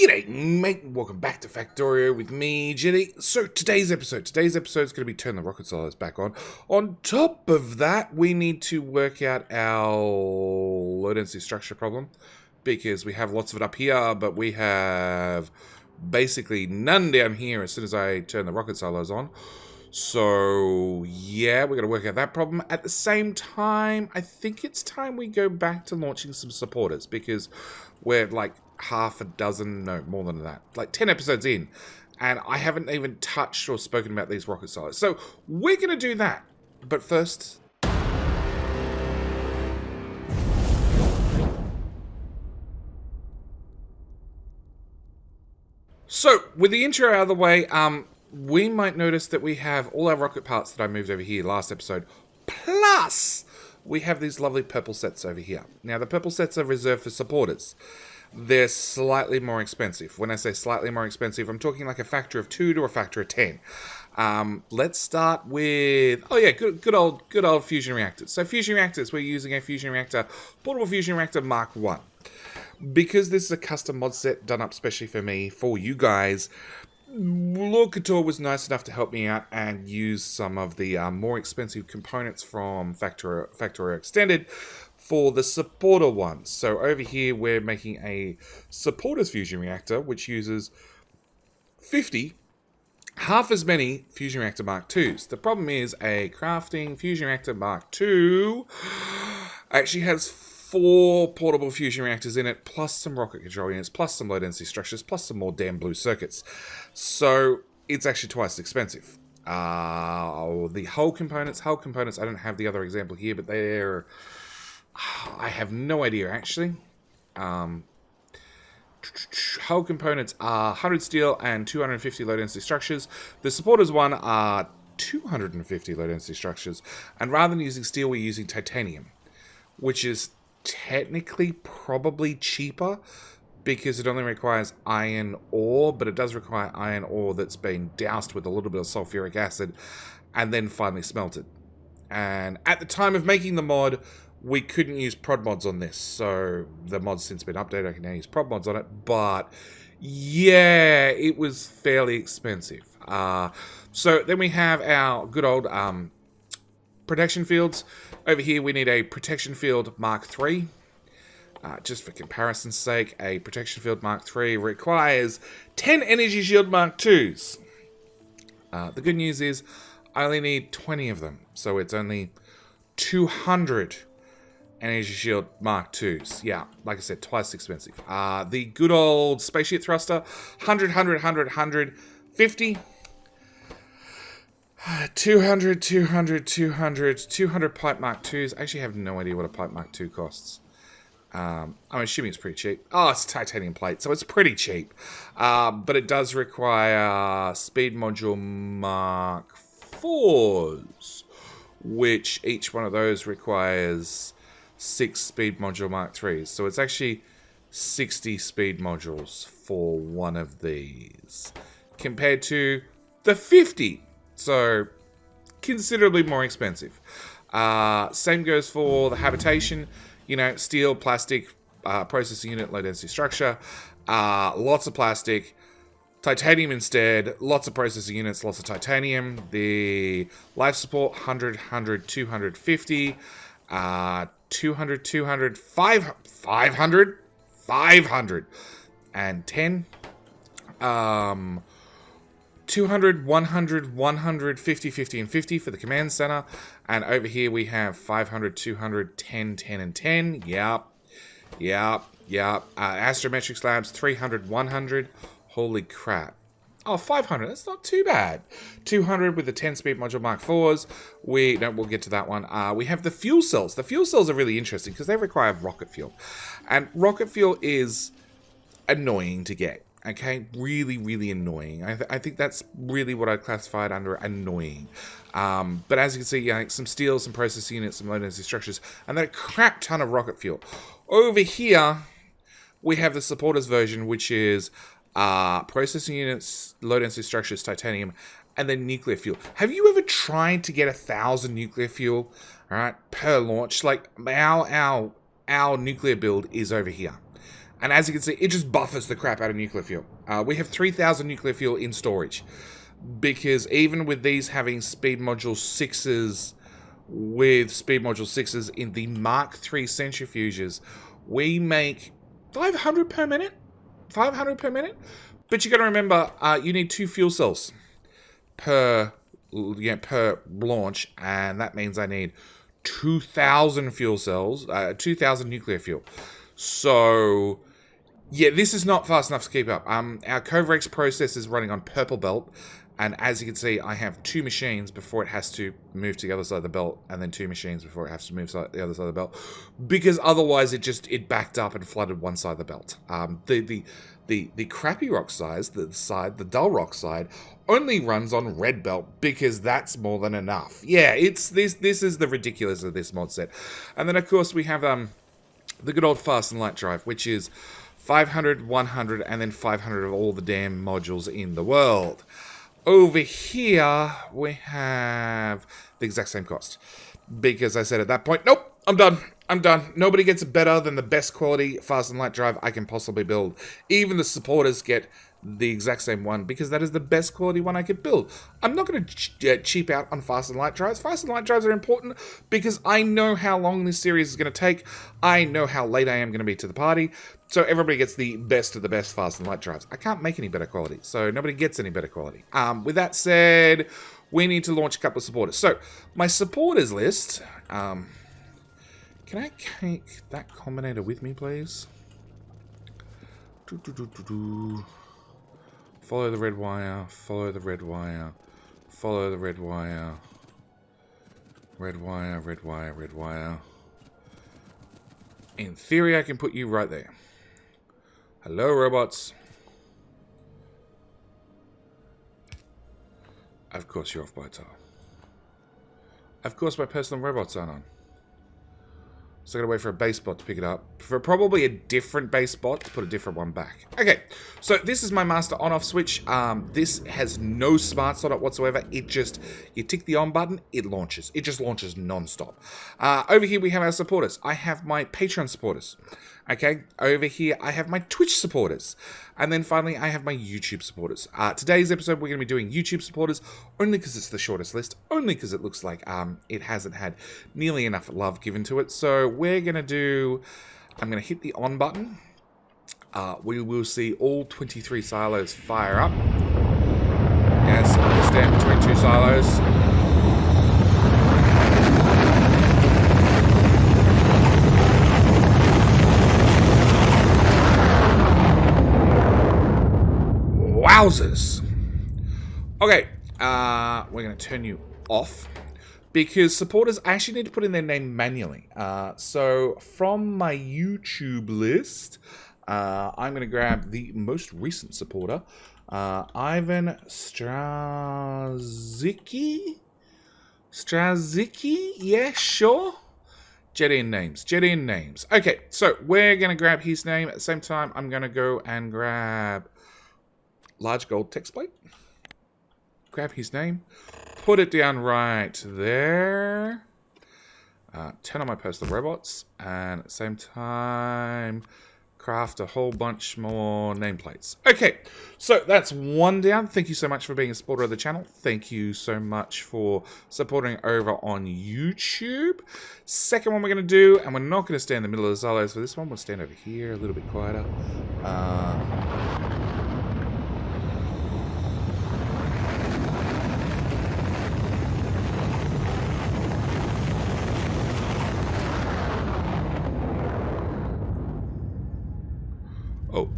G'day, mate. Welcome back to Factorio with me, Jenny. So today's episode is going to be turn the rocket silos back on. On top of that, we need to work out our low density structure problem because we have lots of it up here, but we have basically none down here as soon as I turn the rocket silos on. So yeah, we're going to work out that problem. At the same time, I think it's time we go back to launching some supporters because we're like half a dozen, no, more than that, like 10 episodes in, and I haven't even touched or spoken about these rocket silos. So we're going to do that. But first, so with the intro out of the way, we might notice that we have all our rocket parts that I moved over here last episode, plus we have these lovely purple sets over here. Now, the purple sets are reserved for supporters. They're slightly more expensive. When I say slightly more expensive, I'm talking like a factor of 2 to a factor of 10. Let's start with, good old fusion reactors. So fusion reactors, we're using a fusion reactor, portable fusion reactor Mark 1. Because this is a custom mod set done up specially for me, for you guys, Lord Couture was nice enough to help me out and use some of the more expensive components from Factorio Extended for the supporter ones. So over here, we're making a supporters fusion reactor, which uses 50, half as many fusion reactor Mark 2s. The problem is a crafting fusion reactor Mark 2 actually has 4 portable fusion reactors in it, plus some rocket control units, plus some low density structures, plus some more damn blue circuits. So it's actually twice as expensive. The hull components, I don't have the other example here, but they're, I have no idea actually. Hull components are 100 steel and 250 low density structures. The supporters one are 250 low density structures, and rather than using steel, we're using titanium, which is technically probably cheaper because it only requires iron ore, but it does require iron ore that's been doused with a little bit of sulfuric acid and then finally smelted. And at the time of making the mod, we couldn't use prod mods on this, so the mod's since been updated. I can now use prod mods on it, but yeah, it was fairly expensive. So then we have our good old protection fields. Over here, we need a protection field Mark III. Just for comparison's sake, a protection field Mark III requires 10 energy shield Mark IIs. The good news is I only need 20 of them, so it's only 200 energy shield Mark IIs. Yeah, like I said, twice as expensive. The good old spaceship thruster, 100, 100, 100, 100, 50. 200, 200, 200, 200 pipe Mark IIs. I actually have no idea what a pipe Mark II costs. I'm assuming it's pretty cheap. Oh, it's titanium plate, so it's pretty cheap. But it does require speed module Mark IVs, which each one of those requires 6 speed module Mark IIIs. So it's actually 60 speed modules for one of these, compared to the 50. So, considerably more expensive. Same goes for the habitation. You know, steel, plastic, processing unit, low density structure. Lots of plastic. Titanium instead. Lots of processing units, lots of titanium. The life support, 100, 100, 250. 200, 200, 500. 500. And 10. 200, 100, 100, 50, 50, and 50 for the command center. And over here we have 500, 200, 10, 10, and 10. Yep. Astrometric slabs, 300, 100. Holy crap. Oh, 500. That's not too bad. 200 with the 10-speed module Mark IVs. We'll get to that one. We have the fuel cells. The fuel cells are really interesting because they require rocket fuel. And rocket fuel is annoying to get. Okay, really, really annoying. I think that's really what I'd classify it under, annoying. But as you can see, some steel, some processing units, some low density structures, and then a crap ton of rocket fuel. Over here, we have the supporters version, which is processing units, low density structures, titanium, and then nuclear fuel. Have you ever tried to get 1,000 nuclear fuel, all right, per launch? Like our nuclear build is over here. And as you can see, it just buffers the crap out of nuclear fuel. We have 3,000 nuclear fuel in storage. Because even with these having speed module 6s, with speed module 6s in the Mark III centrifuges, we make 500 per minute. 500 per minute. But you got to remember, you need 2 fuel cells per launch, and that means I need 2,000 fuel cells, 2,000 nuclear fuel. So, yeah, this is not fast enough to keep up. Our Coverex process is running on purple belt, and as you can see, I have 2 machines before it has to move to the other side of the belt, and then 2 machines before it has to move to the other side of the belt, because otherwise it backed up and flooded one side of the belt. The crappy rock side, the dull rock side, only runs on red belt because that's more than enough. Yeah, this is the ridiculous of this mod set. And then of course we have the good old fast and light drive, which is 500, 100, and then 500 of all the damn modules in the world. Over here we have the exact same cost. Because I said at that point, nope, I'm done. I'm done. Nobody gets better than the best quality fast and light drive I can possibly build. Even the supporters get the exact same one because that is the best quality one I could build. I'm not going to cheap out on fast and light drives. Fast and light drives are important because I know how long this series is going to take. I know how late I am going to be to the party. So everybody gets the best of the best fast and light drives. I can't make any better quality, so nobody gets any better quality. With that said, we need to launch a couple of supporters. So my supporters list... can I take that combinator with me, please? Follow the red wire, follow the red wire, follow the red wire. Red wire, red wire, red wire. In theory, I can put you right there. Hello, robots. Of course you're off by a tile. Of course my personal robots aren't on. So I'm going to wait for a base bot to pick it up. For probably a different base bot to put a different one back. Okay, so this is my master on-off switch. This has no smarts on it whatsoever. It just, you tick the on button, it launches. It just launches non-stop. Over here we have our supporters. I have my Patreon supporters. Okay, over here I have my Twitch supporters. And then finally I have my YouTube supporters. Today's episode we're going to be doing YouTube supporters only because it's the shortest list. Only because it looks like it hasn't had nearly enough love given to it. So we're going to do... I'm going to hit the on button. We will see all 23 silos fire up. Yes, understand between 2 silos. Wowzers. Okay, we're going to turn you off because supporters actually need to put in their name manually. So from my YouTube list, I'm going to grab the most recent supporter, Ivan Strazicki. Strazicki? Yeah, sure. Jet in names. Okay, so we're going to grab his name. At the same time, I'm going to go and grab large gold text plate. Grab his name. Put it down right there. Turn on my personal robots. And at the same time, craft a whole bunch more nameplates. Okay, so that's one down. Thank you so much for being a supporter of the channel. Thank you so much for supporting over on YouTube. Second one we're going to do, and we're not going to stand in the middle of the silos for this one. We'll stand over here a little bit quieter.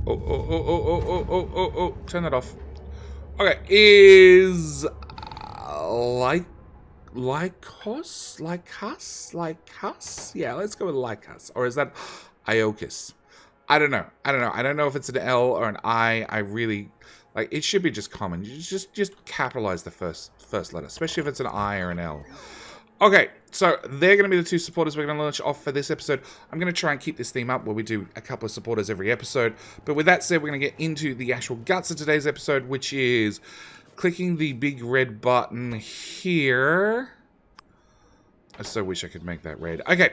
Oh, turn that off. Okay, is Lycus? Yeah, let's go with Lycus. Or is that Iocus? I don't know. I don't know if it's an L or an I. I really, like, it should be just common. You just capitalize the first letter, especially if it's an I or an L. Okay, so they're going to be the 2 supporters we're going to launch off for this episode. I'm going to try and keep this theme up where we do a couple of supporters every episode. But with that said, we're going to get into the actual guts of today's episode, which is clicking the big red button here I so wish I could make that red. Okay,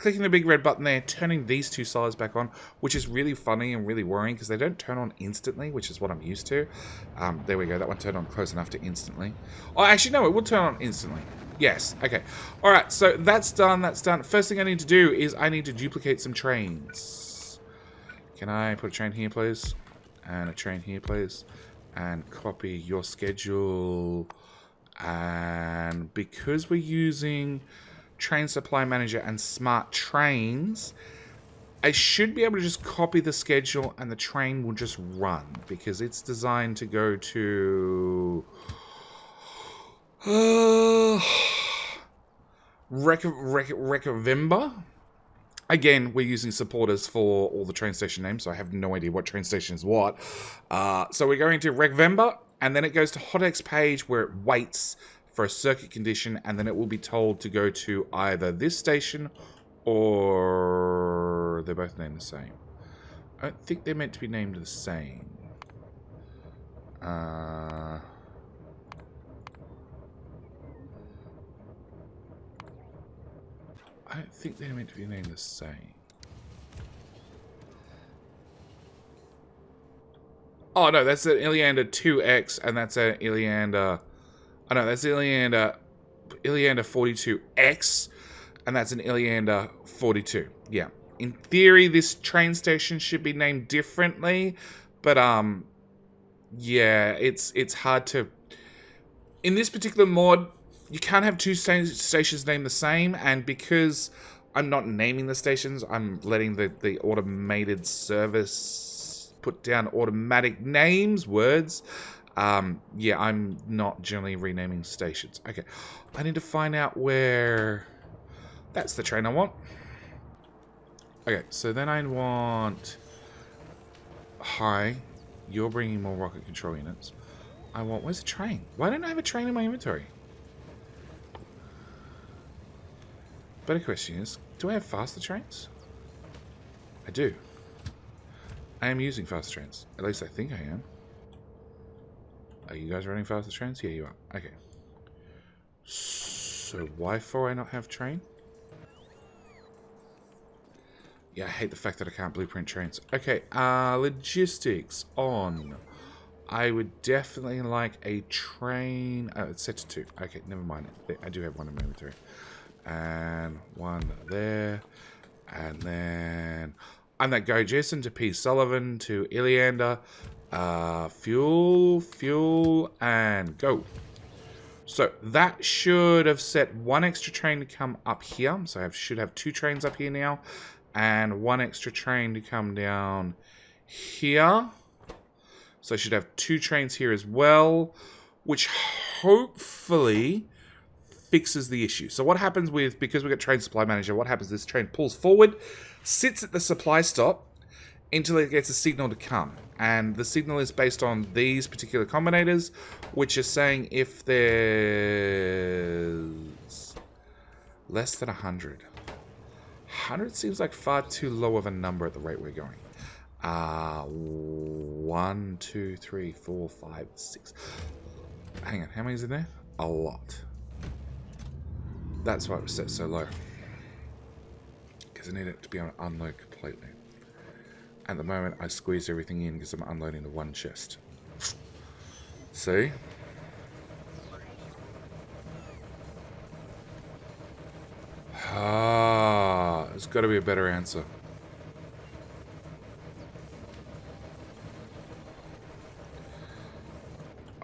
clicking the big red button there, turning these two silos back on, which is really funny and really worrying because they don't turn on instantly, which is what I'm used to. There we go. That one turned on close enough to instantly. Oh, actually, no, it will turn on instantly. Yes, okay. All right, so that's done, that's done. First thing I need to do is I need to duplicate some trains. Can I put a train here, please? And a train here, please? And copy your schedule. And because we're using Train Supply Manager and Smart Trains, I should be able to just copy the schedule and the train will just run because it's designed to go to Recovember. Again, we're using supporters for all the train station names, so I have no idea what train station is what. So we're going to Recovember, and then it goes to Hotx page where it waits for a circuit condition, and then it will be told to go to either this station or they're both named the same. I don't think they're meant to be named the same. I don't think they're meant to be named the same. Oh no, that's an Iliander 2X, and that's an Iliander. Oh no, that's Iliander 42X, and that's an Iliander 42. Yeah. In theory, this train station should be named differently, but yeah, it's hard to. In this particular mod, you can't have two stations named the same, and because I'm not naming the stations, I'm letting the automated service put down automatic names, words. Yeah, I'm not generally renaming stations. Okay, I need to find out where... That's the train I want. Okay, so then I want... Hi, you're bringing more rocket control units. I want... Where's the train? Why don't I have a train in my inventory? Better question is, do I have faster trains? I do. I am using faster trains. At least I think I am. Are you guys running faster trains? Yeah, you are. Okay. So why for I not have train? Yeah, I hate the fact that I can't blueprint trains. Okay, logistics on. I would definitely like a train. Oh, it's set to 2. Okay, never mind. I do have one in my inventory. And one there. And then I'm that go Jason to P. Sullivan to Iliander. Fuel, and go. So that should have set one extra train to come up here. So I should have 2 trains up here now. And 1 extra train to come down here. So I should have 2 trains here as well. Which hopefully fixes the issue. So what happens with, because we've got Train Supply Manager, what happens is this train pulls forward, sits at the supply stop until it gets a signal to come. And the signal is based on these particular combinators, which are saying if there's less than 100. 100 seems like far too low of a number at the rate we're going. 1, 2, 3, 4, 5, 6. Hang on, how many is in there? A lot. That's why it was set so low. Because I need it to be able to unload completely. At the moment, I squeeze everything in because I'm unloading the 1 chest. See? There's got to be a better answer.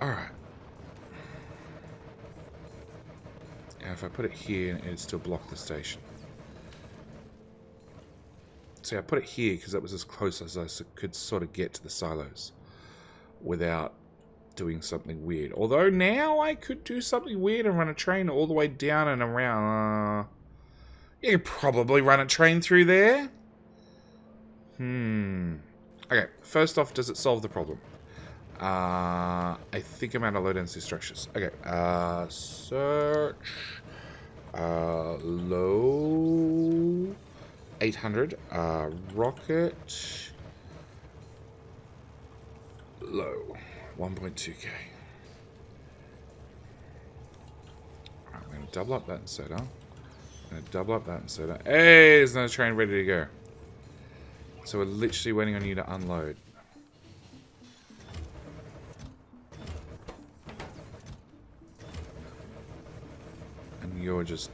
Alright. And if I put it here, it'd still block the station. See, I put it here because that was as close as I could sort of get to the silos without doing something weird. Although now I could do something weird and run a train all the way down and around. You could probably run a train through there. Okay, first off, does it solve the problem? I think I'm out of low density structures. Okay, search. Low 800. Rocket. Low 1.2k. Alright, I'm going to double up that inserter. Gonna double up that instead. Hey, there's another train ready to go. So we're literally waiting on you to unload. And you're just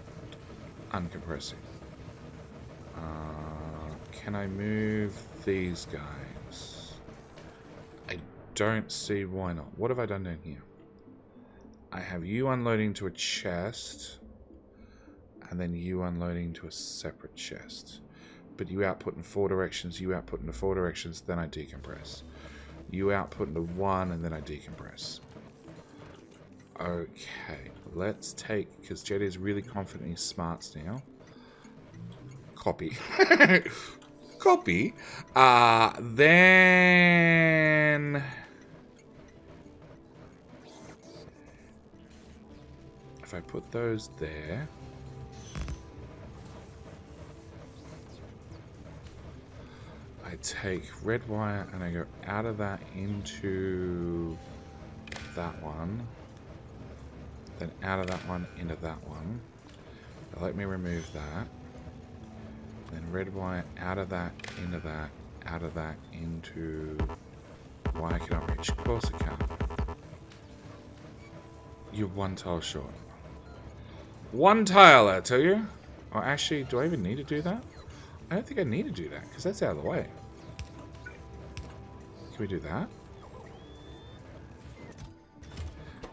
uncompressing. Can I move these guys? I don't see why not. What have I done down here? I have you unloading to a chest, and then you unloading to a separate chest. But you output in 4 directions, you output into 4 directions, then I decompress. You output into 1, and then I decompress. Okay, let's take, because Jetty is really confident he's smarts now. Copy. Copy. Then... if I put those there... I take red wire and I go out of that into that one. Then out of that one into that one. Let me remove that. Then red wire out of that into that. Out of that into... why I cannot reach. Of course I can. You're 1 tile short. 1 tile, I tell you. Oh, actually, do I even need to do that? I don't think I need to do that, because that's out of the way. Can we do that?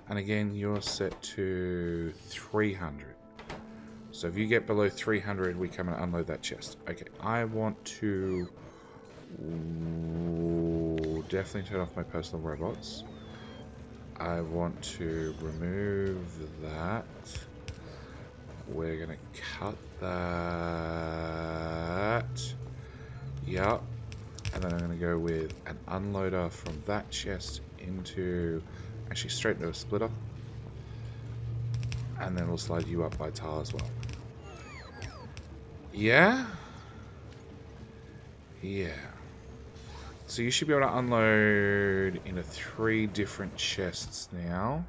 And again, you're set to 300. So if you get below 300, we come and unload that chest. Okay, I want to... definitely turn off my personal robots. I want to remove that. We're going to cut that. Yep. And then I'm going to go with an unloader from that chest into... actually straight into a splitter. And then we'll slide you up by tile as well. Yeah? Yeah. So you should be able to unload into 3 different chests now.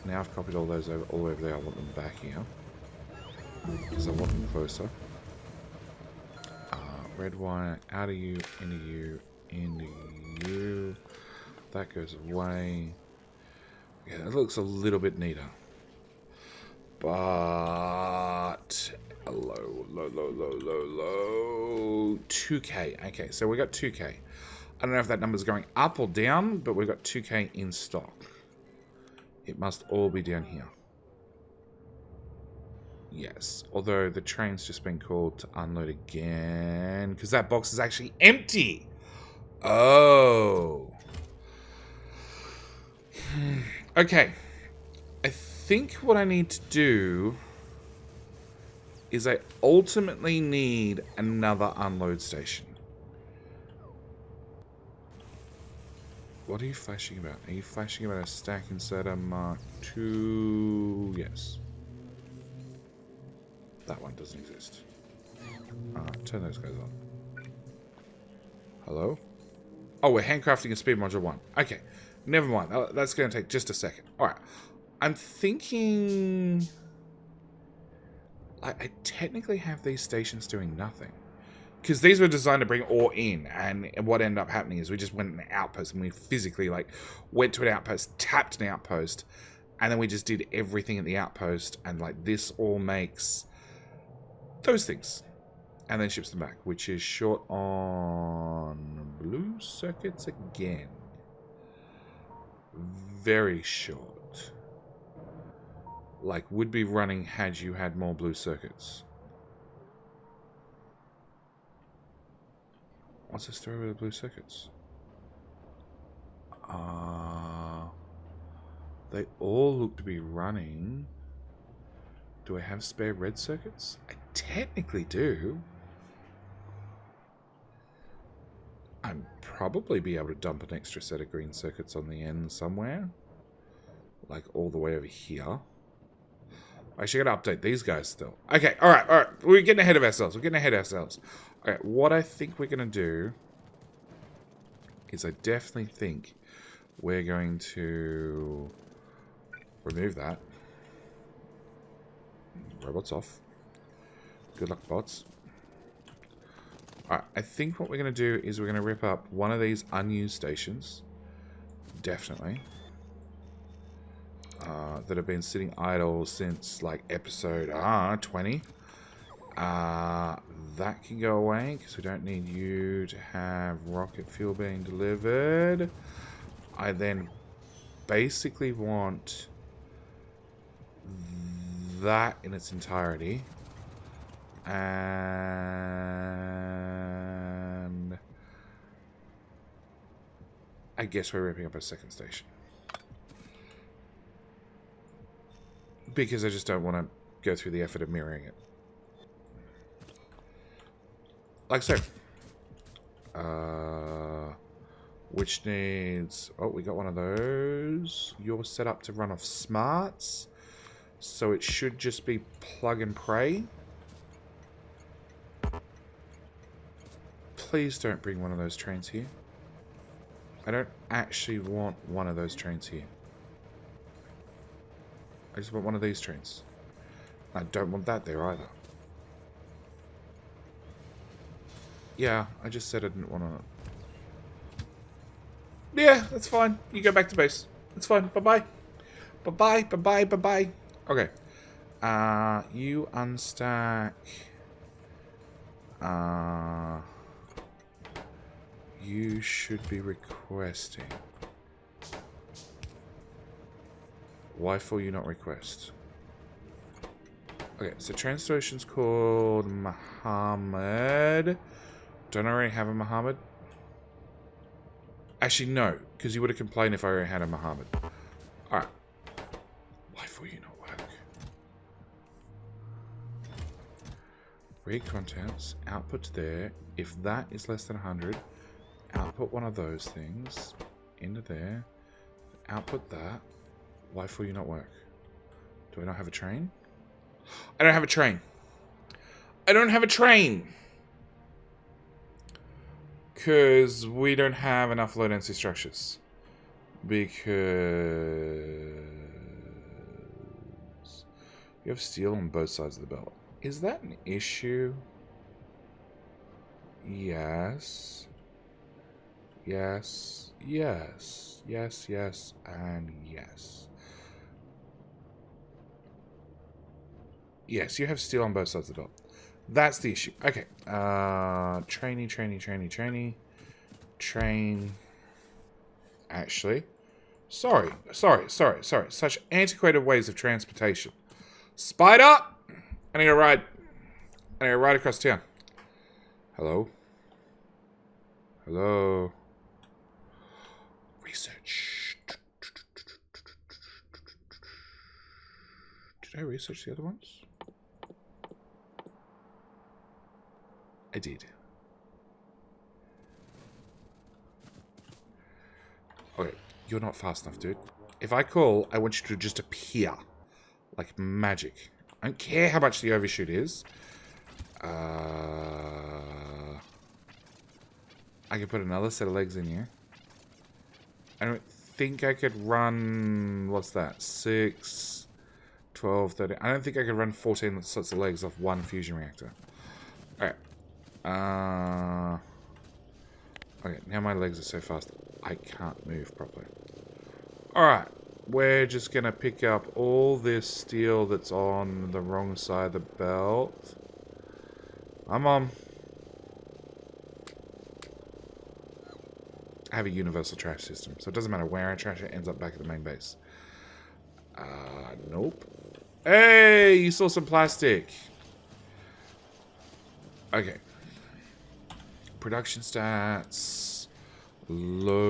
Now I've copied all those over, all over there. I want them back here. Because I want them closer. Red wire out of you, into you, into you. That goes away. Yeah, that looks a little bit neater. But... low. 2k. Okay, so we got 2k. I don't know if that number's going up or down, but we've got 2k in stock. It must all be down here. Yes, although the train's just been called to unload again, because that box is actually empty. Oh. Okay. I think what I need to do is I ultimately need another unload station. What are you flashing about? Are you flashing about a stack inserter Mark II? Yes. That one doesn't exist. Turn those guys on. Hello? Oh, we're handcrafting a speed module 1. Okay. Never mind. That's going to take just a second. Alright. I'm thinking... I technically have these stations doing nothing. Because these were designed to bring ore in, and what ended up happening is we just went in an outpost, and we physically, went to an outpost, tapped an outpost, and then we just did everything at the outpost, and, this all makes those things. And then ships them back, which is short on blue circuits again. Very short. Would be running had you had more blue circuits. What's the story with the blue circuits? They all look to be running. Do I have spare red circuits? I technically do. I'd probably be able to dump an extra set of green circuits on the end somewhere. All the way over here. I actually got to update these guys still. Okay, alright. We're getting ahead of ourselves. Okay, what I think we're going to do is I definitely think we're going to remove that. Robots off. Good luck, bots. Alright, I think what we're going to do is we're going to rip up one of these unused stations. Definitely. That have been sitting idle since, like, episode 20. That can go away, because we don't need you to have rocket fuel being delivered. I then basically want that in its entirety. And I guess we're ripping up a second station. Because I just don't want to go through the effort of mirroring it. Like so. Which needs... Oh, we got one of those. You're set up to run off smarts. So it should just be plug and pray. Please don't bring one of those trains here. I don't actually want one of those trains here. I just want one of these trains. I don't want that there either. Yeah, I just said I didn't want to... Yeah, that's fine. You go back to base. It's fine. Bye-bye. Bye-bye, bye-bye, bye-bye. Okay. You unstack... You should be requesting. Why for you not request? Okay, so train station's called Muhammad. Don't I already have a Muhammad? Actually, no, because you would have complained if I already had a Muhammad. Alright. Why for you not work? Read contents, output there. If that is less than 100, output one of those things into there. Output that. Why for you not work? Do I not have a train? I don't have a train. I don't have a train! Because we don't have enough low density structures. Because you have steel on both sides of the belt. Is that an issue? Yes. Yes. Yes. Yes, yes, and yes. Yes, you have steel on both sides of the belt. That's the issue. Okay. Train. Actually. Sorry. Such antiquated ways of transportation. Spider! I need a ride. I need a ride across town. Hello? Hello? Research. Did I research the other ones? I did. Okay, you're not fast enough, dude. If I call, I want you to just appear. Like magic. I don't care how much the overshoot is. I could put another set of legs in here. I don't think I could run... What's that? 6, 12, 13... I don't think I could run 14 sets of legs off one fusion reactor. Alright. Okay, now my legs are so fast I can't move properly. Alright, we're just gonna pick up all this steel that's on the wrong side of the belt. I'm on. I have a universal trash system, so it doesn't matter where I trash it, ends up back at the main base. Nope. Hey, you saw some plastic. Okay. Production stats, low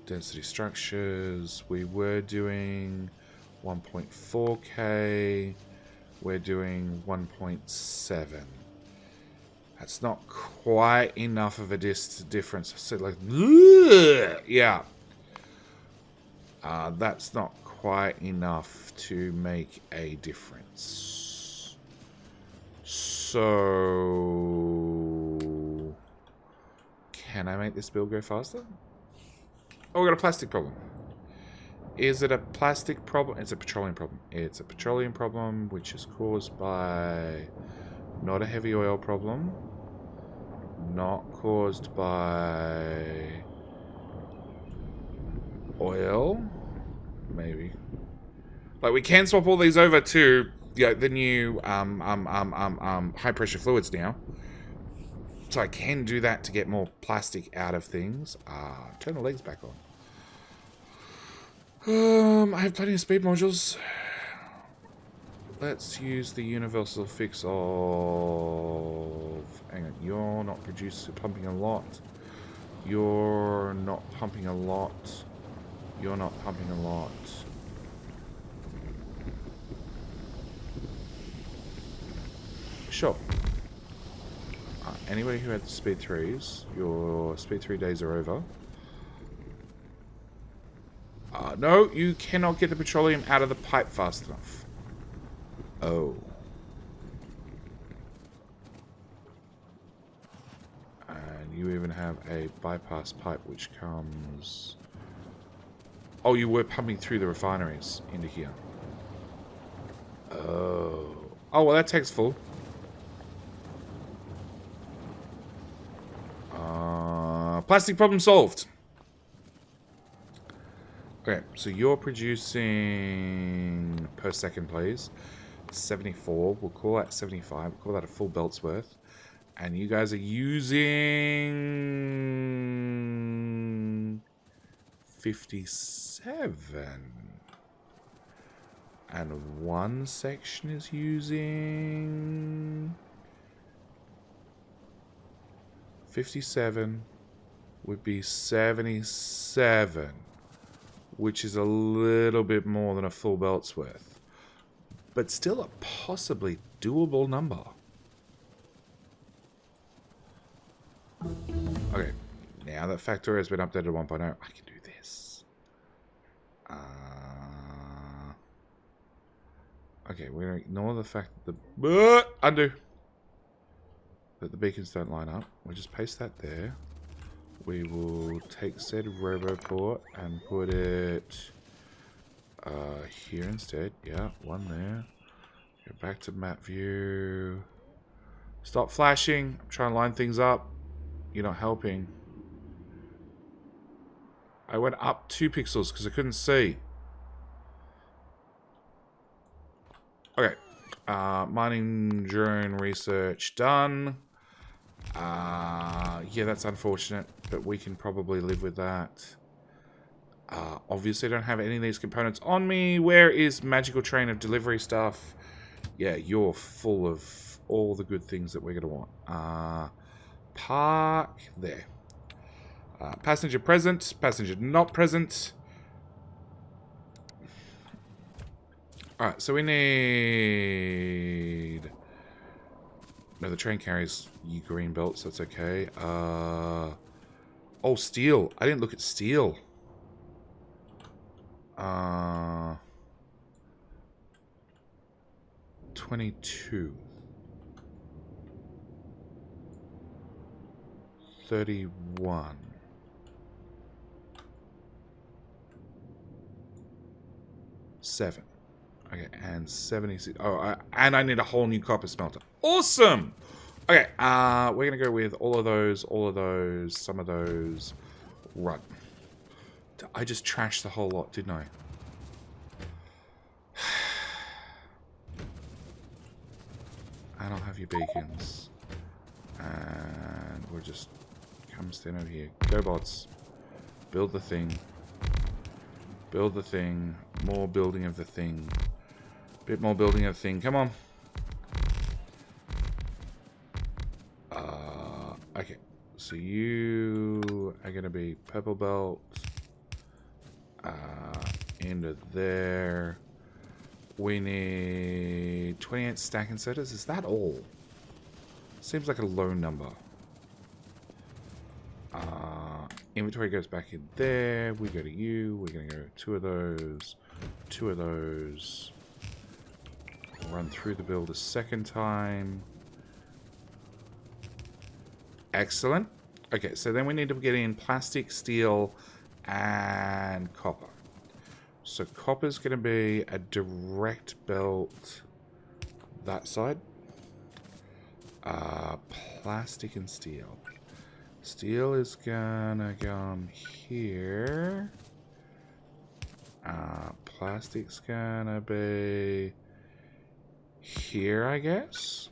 density structures. We were doing 1.4K. We're doing 1.7. That's not quite enough of a difference. So like, yeah. That's not quite enough to make a difference. So, can I make this build go faster? Oh, we got a plastic problem. Is it a plastic problem? It's a petroleum problem. It's a petroleum problem, which is caused by not a heavy oil problem. Not caused by oil. Maybe. Like, we can swap all these over to the new high pressure fluids now. So I can do that to get more plastic out of things. Turn the legs back on. I have plenty of speed modules. Let's use the universal fix of... Hang on, you're not pumping a lot. You're not pumping a lot. You're not pumping a lot. Sure. Anybody who had speed 3s, your speed 3 days are over. No, you cannot get the petroleum out of the pipe fast enough. Oh. And you even have a bypass pipe which comes... Oh, you were pumping through the refineries into here. Oh. Oh, well, that tank's full. Plastic problem solved. Okay, so you're producing per second, please. 74. We'll call that 75. We'll call that a full belt's worth. And you guys are using 57. And one section is using 57 would be 77, which is a little bit more than a full belt's worth, but still a possibly doable number. Okay, now that Factorio has been updated to 1.0, I can do this. Okay, we're going to ignore the fact that the... undo! That the beacons don't line up. We'll just paste that there. We will take said roboport and put it here instead. Yeah, one there. Go back to map view. Stop flashing. I'm trying to line things up. You're not helping. I went up 2 pixels because I couldn't see. Okay. Mining drone research done. Yeah, that's unfortunate, but we can probably live with that. Obviously, I don't have any of these components on me. Where is magical train of delivery stuff? Yeah, you're full of all the good things that we're going to want. Park there. Passenger present, passenger not present. Alright, so we need... No, the train carries you green belts, that's okay. Oh, steel. I didn't look at steel. 22. 31. 7. Okay, and 76. Oh, and I need a whole new copper smelter. Awesome! Okay, we're going to go with all of those, some of those. Run. I just trashed the whole lot, didn't I? And I'll have your beacons. And we'll just come stand over here. Go bots. Build the thing. Build the thing. More building of the thing. Bit more building of the thing. Come on. Okay. So you are going to be purple belt. Into there. We need 28 stack inserters. Is that all? Seems like a low number. Inventory goes back in there. We go to you. We're going to go 2 of those. 2 of those. Run through the build a second time. Excellent. Okay, so then we need to get in plastic, steel, and copper. So copper's going to be a direct belt that side. Plastic and steel. Steel is gonna go here. Plastic's gonna be here, I guess.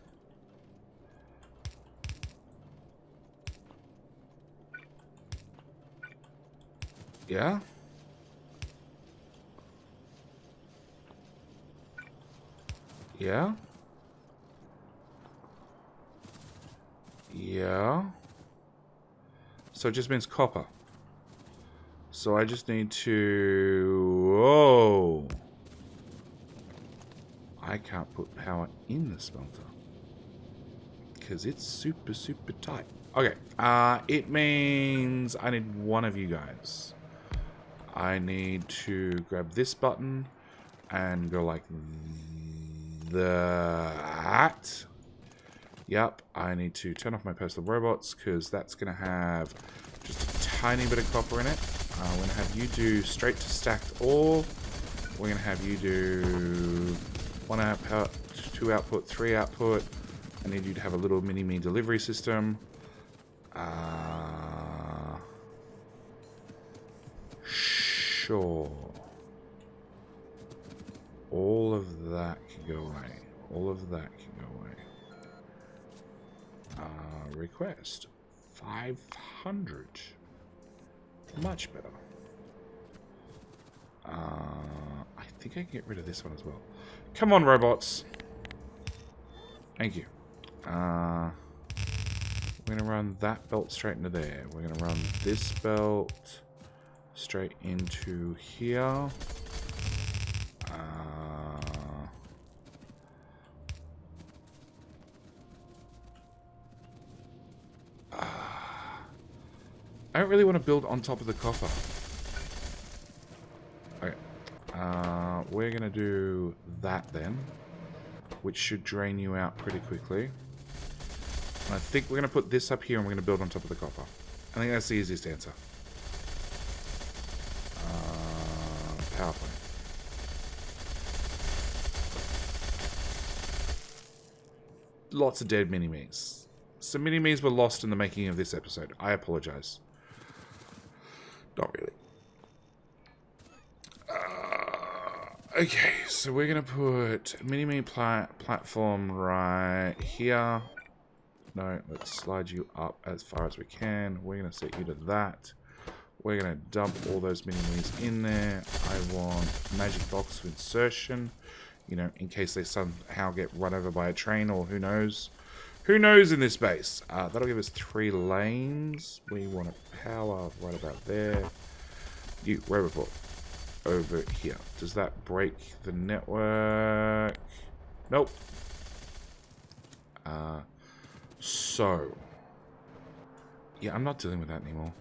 Yeah. Yeah. Yeah. So it just means copper. So I just need to... Whoa. I can't put power in the smelter. Because it's super, super tight. Okay. It means I need one of you guys. I need to grab this button and go like that. Yep, I need to turn off my personal robots because that's going to have just a tiny bit of copper in it. We're going to have you do straight to stacked ore. We're going to have you do 1 output, 2 output, 3 output. I need you to have a little mini-me delivery system. Sure. All of that can go away. All of that can go away. Request 500. Much better. I think I can get rid of this one as well. Come on, robots. Thank you. We're gonna run that belt straight into there. We're gonna run this belt straight into here. I don't really want to build on top of the copper. Okay. We're going to do that then, which should drain you out pretty quickly. And I think we're going to put this up here and we're going to build on top of the copper. I think that's the easiest answer. Power plant. Lots of dead mini-me's. Some mini-me's were lost in the making of this episode. I apologize. Not really. Okay, so we're going to put mini-me platform right here. No, let's slide you up as far as we can. We're going to set you to that. We're going to dump all those mini-me's in there. I want magic box of insertion. You know, in case they somehow get run over by a train or who knows. Who knows in this base? That'll give us 3 lanes. We want a power right about there. You, robot, over here. Does that break the network? Nope. So. Yeah, I'm not dealing with that anymore.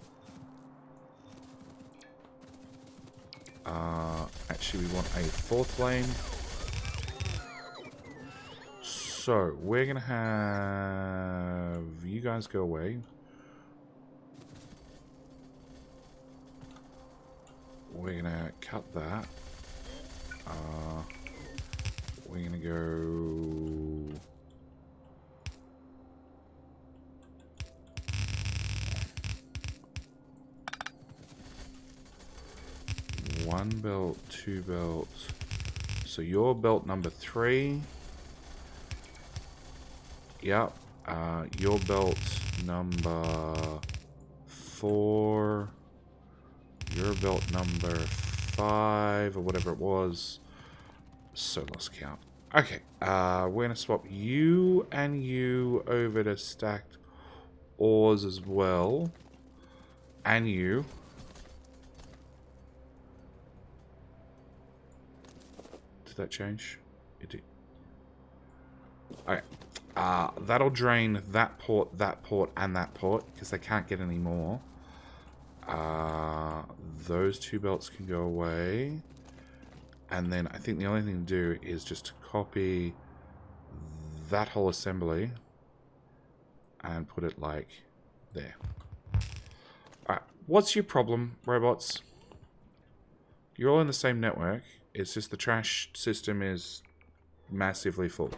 Actually, we want a 4th lane. So, we're going to have you guys go away. We're going to cut that. We're going to go... One belt, 2 belts. So your belt number 3. Yep. Your belt number 4. Your belt number 5 or whatever it was. So lost count. Okay. We're gonna swap you and you over to stacked ores as well. And you. Did that change? It did. Okay. That'll drain that port, and that port, because they can't get any more. Those 2 belts can go away. And then I think the only thing to do is just copy that whole assembly and put it like there. Alright, what's your problem, robots? You're all in the same network. It's just the trash system is massively full.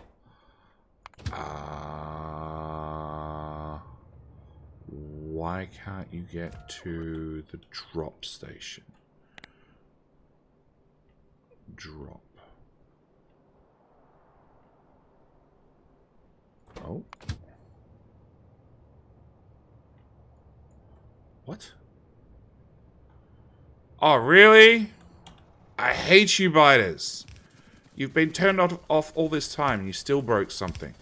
Why can't you get to the drop station? Drop. Oh. What? Oh, really? I hate you biters. You've been turned off all this time and you still broke something.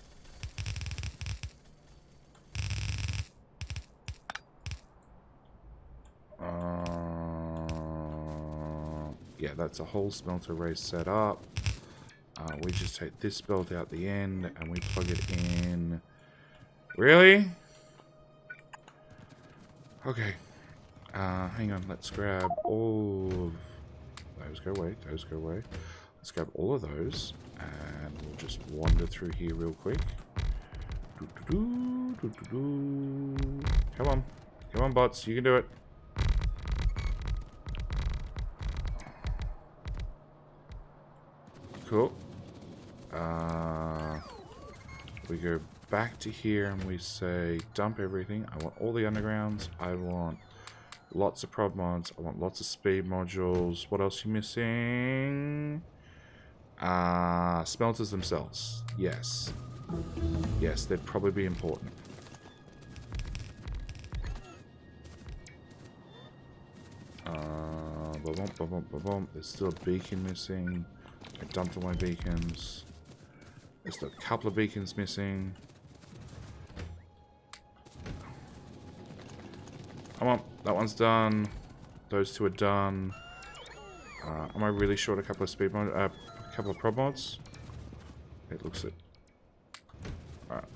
Yeah, that's a whole smelter race set up. We just take this belt out the end and we plug it in. Really? Okay. Hang on, let's grab all of those. Go away, those go away. Let's grab all of those and we'll just wander through here real quick. Come on. Come on, bots, you can do it. Cool. We go back to here and we say dump everything. I want all the undergrounds. I want lots of prod mods. I want lots of speed modules. What else are you missing? Smelters themselves. Yes. Yes, they'd probably be important. There's still a beacon missing. I dumped all my beacons. There's still a couple of beacons missing. Come on, that one's done. Those two are done. Am I really short a couple of speed mods? A couple of prod mods? It looks it. Alright.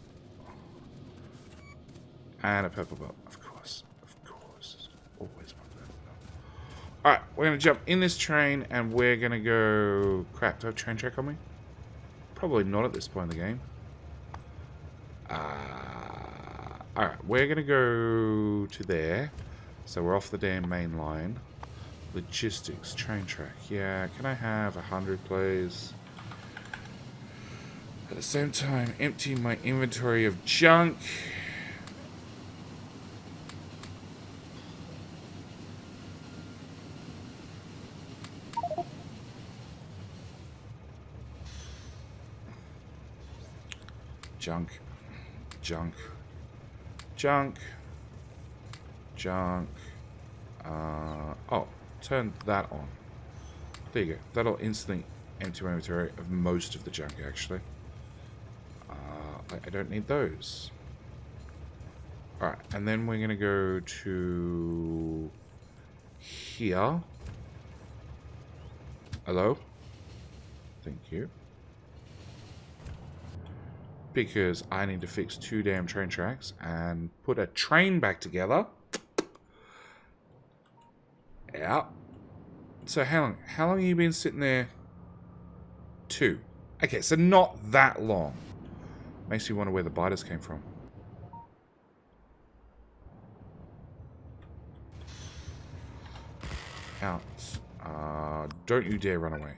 And a purple belt, of course. Of course. Always want a purple belt. Alright, we're going to jump in this train and we're going to go... Crap, do I have train track on me? Probably not at this point in the game. Alright, we're going to go to there. So we're off the damn main line. Logistics, train track. Yeah, can I have 100, please? At the same time, empty my inventory of junk. Junk. Junk. Junk. Junk. Oh, turn that on. There you go. That'll instantly empty my inventory of most of the junk, actually. I don't need those. Alright, and then we're going to go to here. Hello? Thank you. Because I need to fix 2 damn train tracks and put a train back together. Yeah. So how long have you been sitting there? 2. Okay, so not that long. Makes me wonder where the biters came from. Out. Don't you dare run away.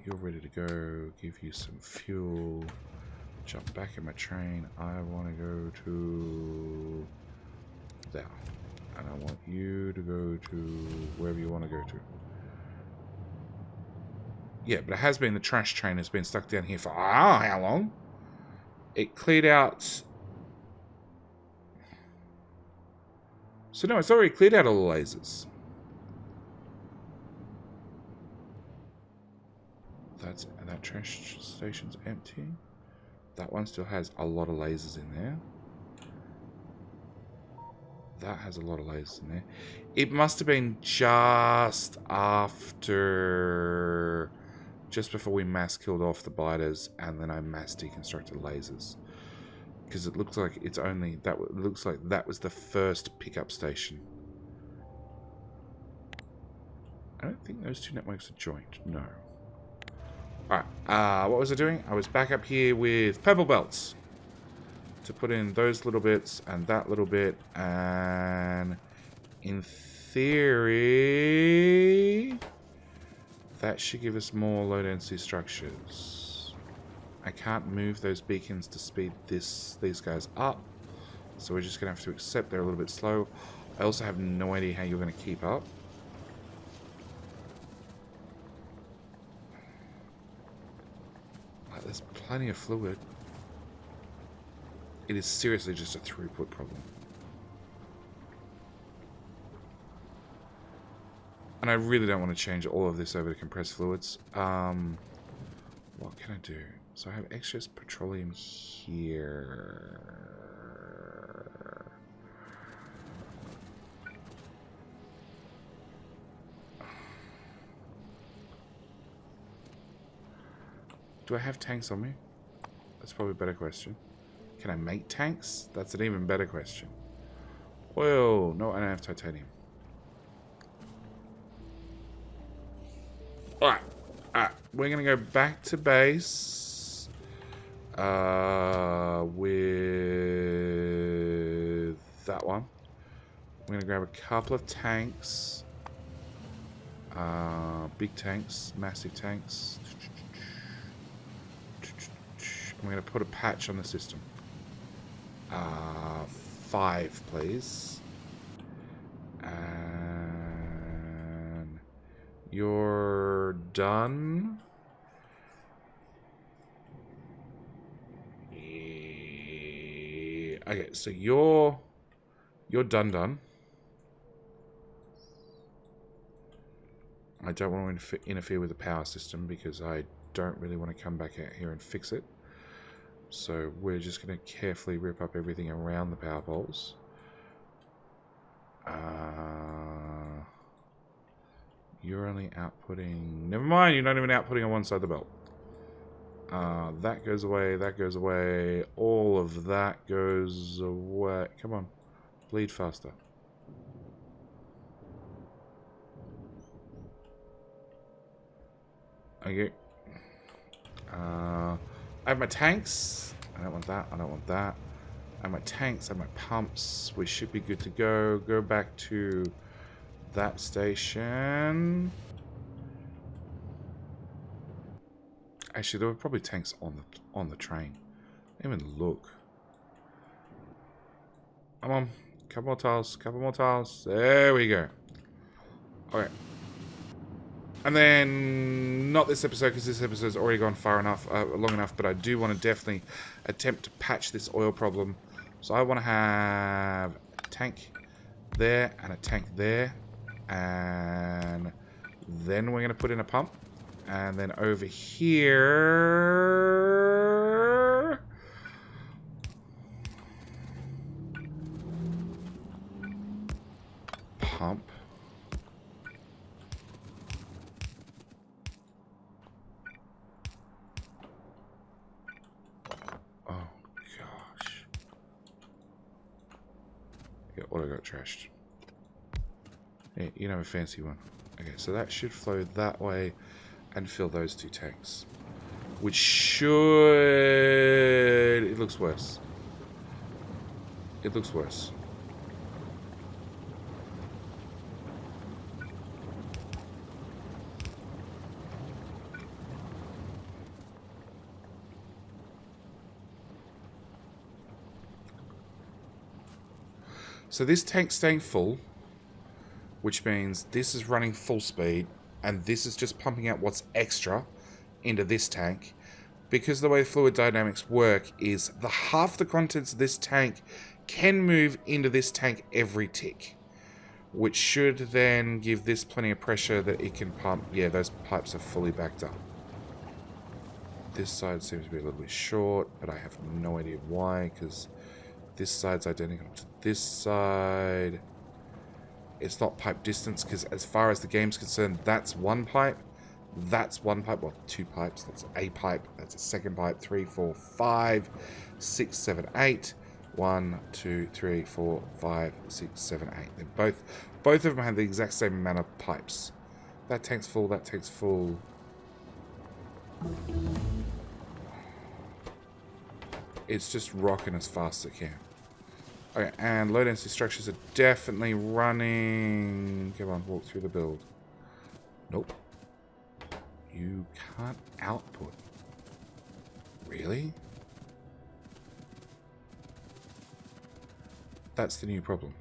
You're ready to go. Give you some fuel. Jump back in my train. I want to go to there. And I want you to go to wherever you want to go to. Yeah, but it has been the trash train has been stuck down here for how long? It cleared out. So no, it's already cleared out all the lasers. That trash station's empty. That one still has a lot of lasers in there. That has a lot of lasers in there. It must have been just after... Just before we mass killed off the biters, and then I mass deconstructed lasers. Because it looks like it's only... It looks like that was the first pickup station. I don't think those 2 networks are joined. No. Alright, what was I doing? I was back up here with purple belts. To put in those little bits and that little bit. And in theory, that should give us more low density structures. I can't move those beacons to speed these guys up, so we're just going to have to accept they're a little bit slow. I also have no idea how you're going to keep up. There's plenty of fluid. It is seriously just a throughput problem. And I really don't want to change all of this over to compressed fluids. What can I do? So I have excess petroleum here. Do I have tanks on me? That's probably a better question. Can I make tanks? That's an even better question. Well, no, I don't have titanium. Alright. Alright. We're going to go back to base. With that one. I'm going to grab a couple of tanks. Big tanks. Massive tanks. I'm going to put a patch on the system. 5, please. And you're done. Yeah. Okay, so you're done. I don't want to interfere with the power system because I don't really want to come back out here and fix it. So we're just going to carefully rip up everything around the power poles. You're only outputting... Never mind, you're not even outputting on one side of the belt. That goes away, that goes away. All of that goes away. Come on, bleed faster. Okay. I have my tanks. I don't want that. I don't want that. I have my tanks. I have my pumps. We should be good to go. Go back to that station. Actually, there were probably tanks on the train. Even look. Come on. Couple more tiles. Couple more tiles. There we go. Okay. And then, not this episode, because this episode's already gone far enough, long enough, but I do want to definitely attempt to patch this oil problem. So I want to have a tank there and a tank there. And then we're going to put in a pump. And then over here... pump. Auto got trashed. Yeah, you can have a fancy one. Okay, so that should flow that way and fill those 2 tanks. Which should... It looks worse. It looks worse. So this tank's staying full, which means this is running full speed, and this is just pumping out what's extra into this tank. Because the way fluid dynamics work is the half the contents of this tank can move into this tank every tick, which should then give this plenty of pressure that it can pump. Yeah, those pipes are fully backed up. This side seems to be a little bit short, but I have no idea why, because this side's identical to this side. It's not pipe distance, because as far as the game's concerned, that's one pipe. That's one pipe. Well, 2 pipes. That's a pipe. That's a second pipe. 3, 4, 5, 6, 7, 8. 1, 2, 3, 4, 5, 6, 7, 8. Then both of them have the exact same amount of pipes. That tank's full. That tank's full. It's just rocking as fast as it can. Okay, and low density structures are definitely running. Come on, walk through the build. Nope. You can't output. Really? That's the new problem.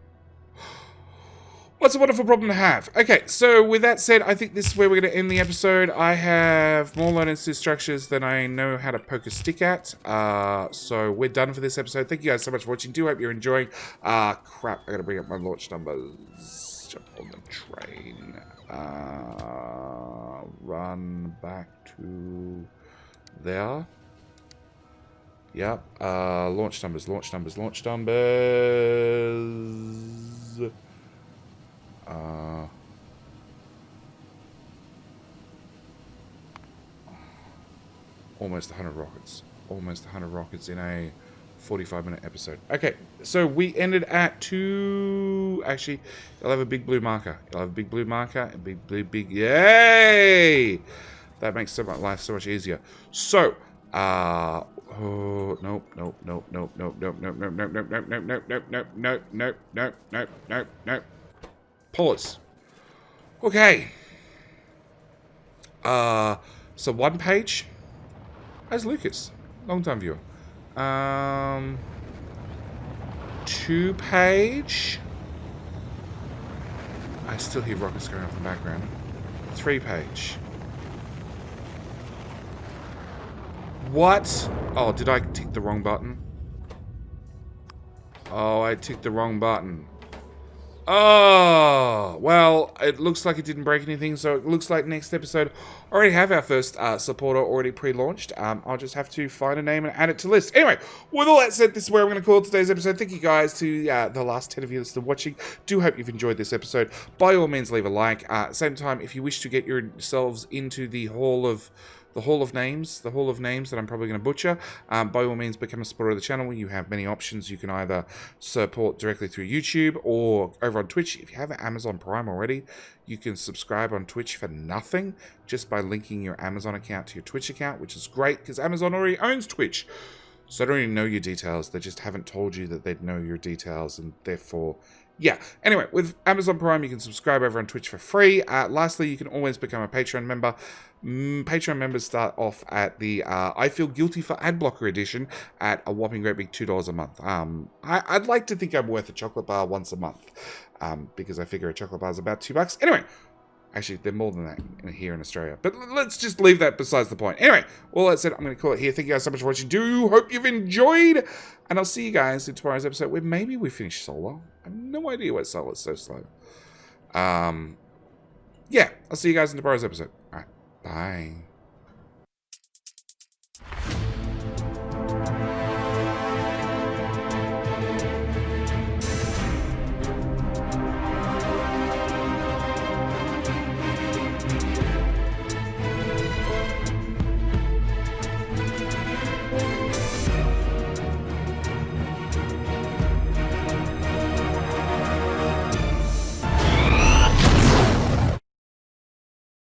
What's a wonderful problem to have? Okay, so with that said, I think this is where we're going to end the episode. I have more low density structures than I know how to poke a stick at. So we're done for this episode. Thank you guys so much for watching. Do hope you're enjoying. Crap, I got to bring up my launch numbers. Jump on the train. Run back to there. Yep. Launch numbers. Almost 100 rockets. Almost 100 rockets in a 45-minute episode. Okay, so we ended at 2... Actually, I'll have a big blue marker. I'll have a big blue marker. A big... Yay! That makes life so much easier. So, oh, nope. Pause. Okay. So 1 page. How's Lucas? Long time viewer. 2 page. I still hear rockets going off in the background. 3 page. What? Oh, did I tick the wrong button? Oh, I ticked the wrong button. Oh, well, it looks like it didn't break anything, so it looks like next episode already have our first supporter already pre-launched. I'll just have to find a name and add it to list. Anyway, with all that said, this is where I'm going to call today's episode. Thank you guys to the last 10 of you that's still watching. Do hope you've enjoyed this episode. By all means, leave a like. At the same time, if you wish to get yourselves into the Hall of Names that I'm probably going to butcher, by all means become a supporter of the channel. You have many options. You can either support directly through YouTube or over on Twitch. If you have Amazon Prime already, you can subscribe on Twitch for nothing just by linking your Amazon account to your Twitch account, which is great because Amazon already owns Twitch. So they don't even know your details. They just haven't told you that they'd know your details, and therefore... Yeah, anyway, with Amazon Prime, you can subscribe over on Twitch for free. Lastly, you can always become a Patreon member. Patreon members start off at the I Feel Guilty for Adblocker edition at a whopping great big $2 a month. I'd like to think I'm worth a chocolate bar once a month, because I figure a chocolate bar is about $2. Anyway, actually, they're more than that here in Australia. But let's just leave that besides the point. Anyway, all that said, I'm going to call it here. Thank you guys so much for watching. Do hope you've enjoyed. And I'll see you guys in tomorrow's episode where maybe we finish Solar. I have no idea why Solar's so slow. Yeah, I'll see you guys in tomorrow's episode. All right, bye.